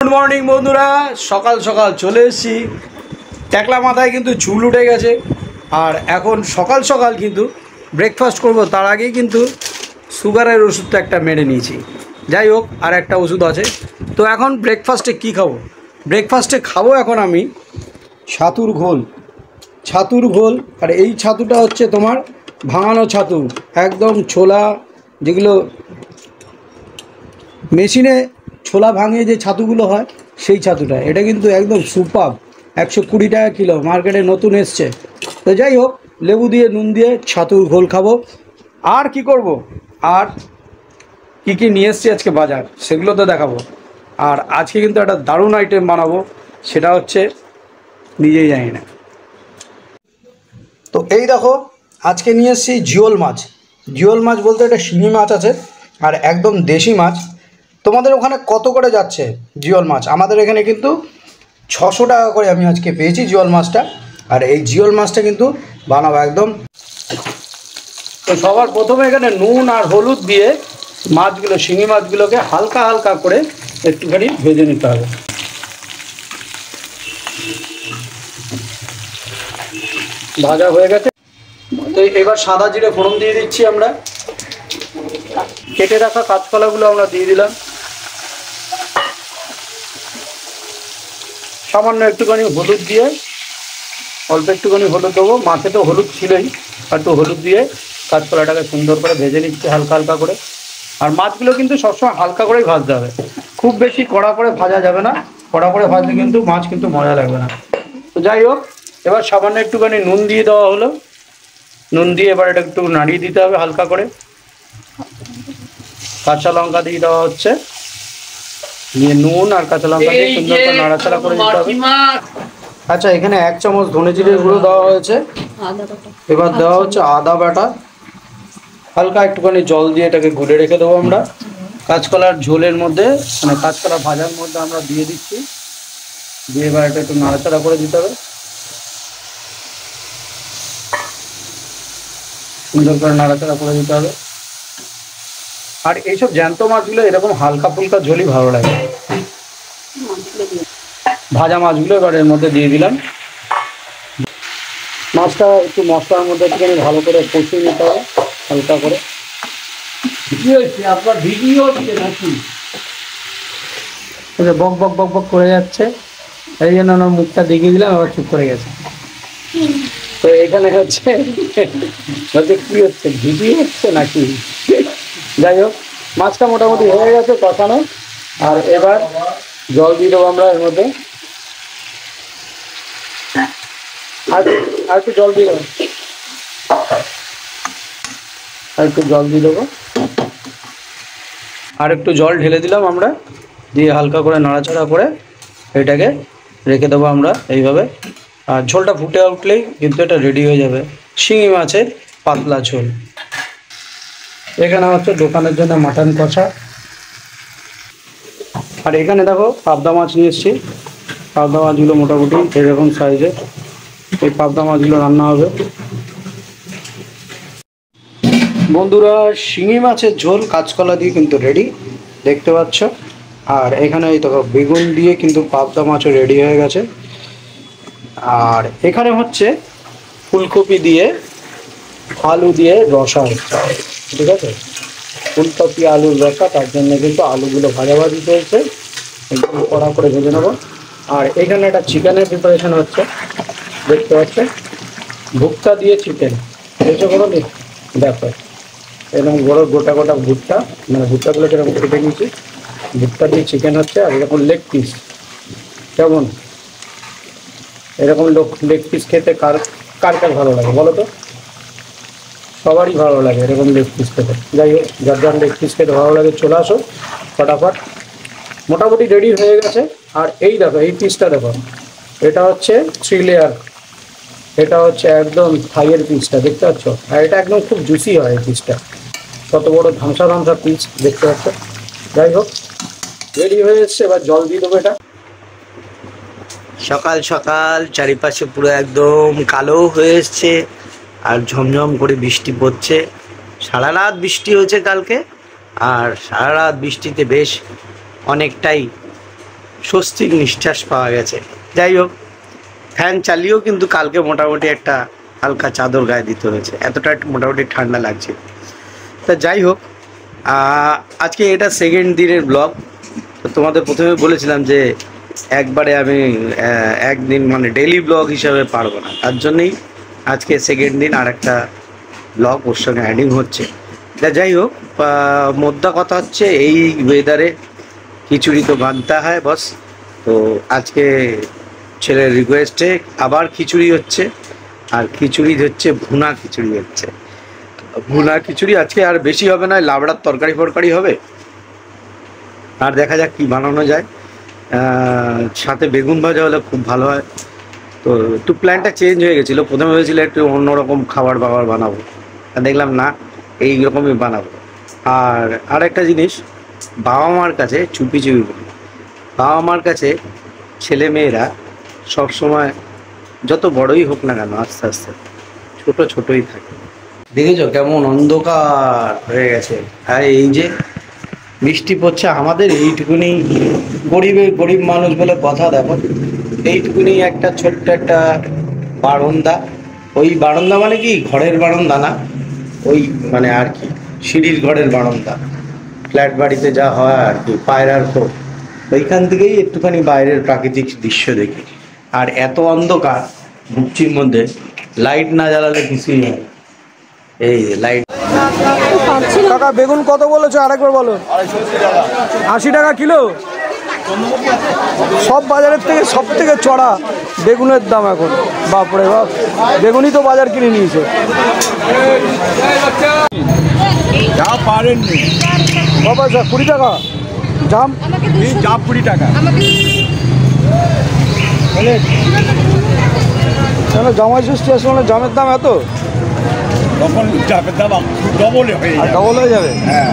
Good morning বন্ধুরা, সকাল সকাল চলে এসেছি। ট্যাকলা মাথায় কিন্তু চুল উঠে গেছে, আর এখন সকাল সকাল কিন্তু ব্রেকফাস্ট করব। তার আগেই কিন্তু সুগারের ওষুধটা একটা মেরে নিয়েছি। যাই হোক, আর একটা ওষুধ আছে। তো এখন ব্রেকফাস্টে কি খাবো? ব্রেকফাস্টে খাবো এখন আমি ছাতুর ঘোল। আর এই ছাতুটা হচ্ছে তোমার ভাঙানো ছাতু, একদম ছোলা, যেগুলো মেশিনে ছোলা ভাঙিয়ে যে ছাতুগুলো হয় সেই ছাতুটা। এটা কিন্তু একদম সুপার, 120 টাকা কিলো, মার্কেটে নতুন এসছে। তো যাই হোক, লেবু দিয়ে নুন দিয়ে ছাতুর ঘোল খাবো। আর কি করব, আর কি কি নিয়ে এসছি আজকে বাজার, সেগুলো তো দেখাবো। আর আজকে কিন্তু একটা দারুণ আইটেম বানাবো, সেটা হচ্ছে নিজেই জানি না। তো এই দেখো, আজকে নিয়ে এসেছি জিওল মাছ বলতে এটা শিঙি মাছ আছে, আর একদম দেশি মাছ। তোমাদের ওখানে কত করে যাচ্ছে জিওল মাছ? আমাদের এখানে কিন্তু 600 টাকা করে আমি আজকে পেয়েছি জিওল মাছটা। আর এই জিওল মাছটা কিন্তু বানাবো একদম। তো সবার প্রথমে এখানে নুন আর হলুদ দিয়ে মাছগুলো, শিঙি মাছগুলোকে হালকা হালকা করে একটুখানি ভেজে নিতে হবে। ভাজা হয়ে গেছে, তো এবার সাদা জিরে ফোড়ন দিয়ে দিচ্ছি আমরা। কেটে রাখা কাঁচকলাগুলো আমরা দিয়ে দিলাম। সামান্য একটুখানি হলুদ দিয়ে, অল্প একটুখানি হলুদ দেবো, মাছে তো হলুদ ছিলই, আর একটু হলুদ দিয়ে কাঁচকলাটাকে সুন্দর করে ভেজে নিচ্ছি হালকা হালকা করে। আর মাছগুলো কিন্তু সবসময় হালকা করেই ভাজতে হবে, খুব বেশি কড়া করে ভাজা যাবে না। কড়া করে ভাজলে কিন্তু মাছ কিন্তু মজা লাগবে না। তো যাই হোক, এবার সামান্য একটুখানি নুন দিয়ে দেওয়া হলো। নুন দিয়ে এবার এটা একটু নাড়িয়ে দিতে হবে হালকা করে। কাঁচা লঙ্কা দিয়ে দেওয়া হচ্ছে, দিয়ে নুন আর কাঁচা লঙ্কা দিয়ে সুন্দর করে নাড়াচাড়া করে দিতে হবে। আচ্ছা, এখানে 1 চামচ ধনে জিরের গুঁড়ো দেওয়া হয়েছে। এবার দেওয়া হচ্ছে আদা বাটা। হালকা একটুখানি জল দিয়ে এটাকে গুলে রেখে দেবো আমরা। কাঁচকলার ঝোলের মধ্যে, মানে কাঁচকলা ভাজার মধ্যে আমরা দিয়ে দিচ্ছি। দিয়ে এবার এটা একটু নাড়াচাড়া করে দিতে হবে, সুন্দর করে নাড়াচাড়া করে দিতে হবে। আর এইসব জ্যান্ত মাছগুলো এরকম হালকা ফুলকা ঝোলই ভালো লাগে। ভাজা মাছগুলো এবার এর মধ্যে দিয়ে দিলাম। মাছটা একটু মশলার মধ্যে একটুখানি ভালো করে কষিয়ে নিতে হবে হালকা করে। কি হয়েছে আপনার ভিডিও হচ্ছে নাকি? বক বক বক বক করে যাচ্ছে, এই জন্য আমার মুখটা দেখিয়ে দিলাম, আবার চুপ করে গেছে। তো এখানে হচ্ছে কি হচ্ছে, ভিডিও হচ্ছে নাকি? যাই হোক, মাছটা মোটামুটি হয়ে গেছে কষানো। আর এবার জল দিয়ে দেবো আমরা এর মধ্যে। আর একটু জল দিয়ে দেবো, আর একটু জল দিয়ে দেবো। আর একটু জল ঢেলে দিলাম আমরা, দিয়ে হালকা করে নাড়াচাড়া করে এটাকে রেখে দেবো আমরা এইভাবে। আর ঝোলটা ফুটে উঠলেই কিন্তু এটা রেডি হয়ে যাবে, শিঙি মাছের পাতলা ঝোল। এখানে হচ্ছে দোকানের জন্য মাটন কষা। আর এখানে দেখো পাবদা মাছ নিয়ে এসেছি। পাবদা মাছগুলো মোটামুটি এরকম সাইজের। এই পাবদা মাছগুলো রান্না হবে। বন্ধুরা, শিঙি মাছের ঝোল কাঁচকলা দিয়ে কিন্তু রেডি, দেখতে পাচ্ছ। আর এখানে এই দেখো বেগুন দিয়ে কিন্তু পাবদা মাছও রেডি হয়ে গেছে। আর এখানে হচ্ছে ফুলকপি দিয়ে আলু দিয়ে রসা হচ্ছে, ঠিক আছে? ফুলকপি আলুর রসা, তার জন্য কিন্তু আলুগুলো ভাজাভাজি চলছে, একদম কড়া করে ভেজে নেবো। আর এখানে একটা চিকেনের প্রিপারেশন হচ্ছে, দেখতে পাচ্ছ। ভুট্টা দিয়ে চিকেন এসে করো, দেখো এরকম বড় গোটা গোটা ভুট্টা, মানে ভুট্টাগুলো এরকম কেটে নিয়েছি। ভুট্টা দিয়ে চিকেন হচ্ছে। আর এরকম লেগ পিস, কেমন এরকম লেগ পিস খেতে কার কার কার ভালো লাগে বলো তো? সবারই ভালো লাগে এরকম লেগ পিস খেতে। যাই হোক, যার যার লেগ পিস খেতে ভালো লাগে চলে আসো ফটাফট। মোটামুটি রেডি হয়ে গেছে। আর এই দেখো, এই পিসটা দেখো, এটা হচ্ছে 3 লেয়ার। এটা হচ্ছে একদম থাইয়ের পিসটা, দেখতে পাচ্ছ? আর এটা একদম খুব জুসি হয় এই পিসটা, কত বড় ধামসা ধামসা পিস, দেখতে পাচ্ছ? যাই হোক, রেডি হয়ে এসছে। এবার জল দিয়ে দেবো এটা। সকাল সকাল চারিপাশে পুরো একদম কালো হয়ে এসছে, আর ঝমঝম করে বৃষ্টি পড়ছে। সারা রাত বৃষ্টি হয়েছে কালকে, আর সারা রাত বৃষ্টিতে বেশ অনেকটাই স্বস্তির নিঃশ্বাস পাওয়া গেছে। যাই হোক, ফ্যান চালিয়েও কিন্তু কালকে মোটামুটি একটা হালকা চাদর গায়ে দিতে হয়েছে, এতটা মোটামুটি ঠান্ডা লাগছে। তা যাই হোক, আজকে এটা সেকেন্ড দিনের ব্লগ। তো তোমাদের প্রথমে বলেছিলাম যে একবারে আমি একদিন মানে ডেইলি ব্লগ হিসাবে পারবো না, তার জন্যই আজকে সেকেন্ড দিন আর একটা ব্লগ ওর সঙ্গে অ্যাডিং হচ্ছে। যাই হোক, মোদ্দা কথা হচ্ছে এই ওয়েদারে খিচুড়ি তো বানতে হয় বস। তো আজকে ছেলের রিকোয়েস্টে আবার খিচুড়ি হচ্ছে, আর খিচুড়ি হচ্ছে ভুনা খিচুড়ি হচ্ছে। ভুনা খিচুড়ি আজকে আর বেশি হবে না, লাবড়ার তরকারি ফরকারি হবে, আর দেখা যাক কি বানানো যায়। সাথে বেগুন ভাজা হলে খুব ভালো হয়। তো একটু প্ল্যানটা চেঞ্জ হয়ে গেছিলো, প্রথমে ভেবেছিল একটু অন্যরকম খাবার বানাবো, আর দেখলাম না এই রকমই বানাবো। আর একটা জিনিস, বাবা মার কাছে চুপি বলি, বাবা মার কাছে ছেলে মেয়েরা সবসময় যত বড়ই হোক না কেন আস্তে আস্তে ছোটই থাকে। দেখেছো কেমন অন্ধকার হয়ে গেছে, আর এই যে বৃষ্টি পড়ছে। আমাদের এইটুকুনি গরিব মানুষ বলে কথা, দেখো এইটুকুনি একটা ছোট্ট একটা বারান্দা। ওই বারান্দা মানে কি ঘরের বারান্দা না, ওই মানে আর কি সিঁড়ির ঘরের বারান্দা, ফ্ল্যাট বাড়িতে যা হয় আর কি, পায়রার খোপ। ওইখান থেকেই একটুখানি বাইরের প্রাকৃতিক দৃশ্য দেখি। আর এত অন্ধকার বুকচির মধ্যে, লাইট না জ্বালালে কিছুই হয়। এই লাইট। কাকা বেগুন কত বলেছো আরেকবার বলো? 80 টাকা কিলো। সব বাজারের থেকে সব থেকে চড়া বেগুনের দাম এখন, বাপরে বাপ। বেগুনই তো বাজার কিনে নিয়েছে। বাবা 20 টাকা জাম, 20 টাকা জামাই ষষ্ঠী আসলে জামের দাম এত, তখন জামের দাম ডবল হয়ে যাবে। হ্যাঁ।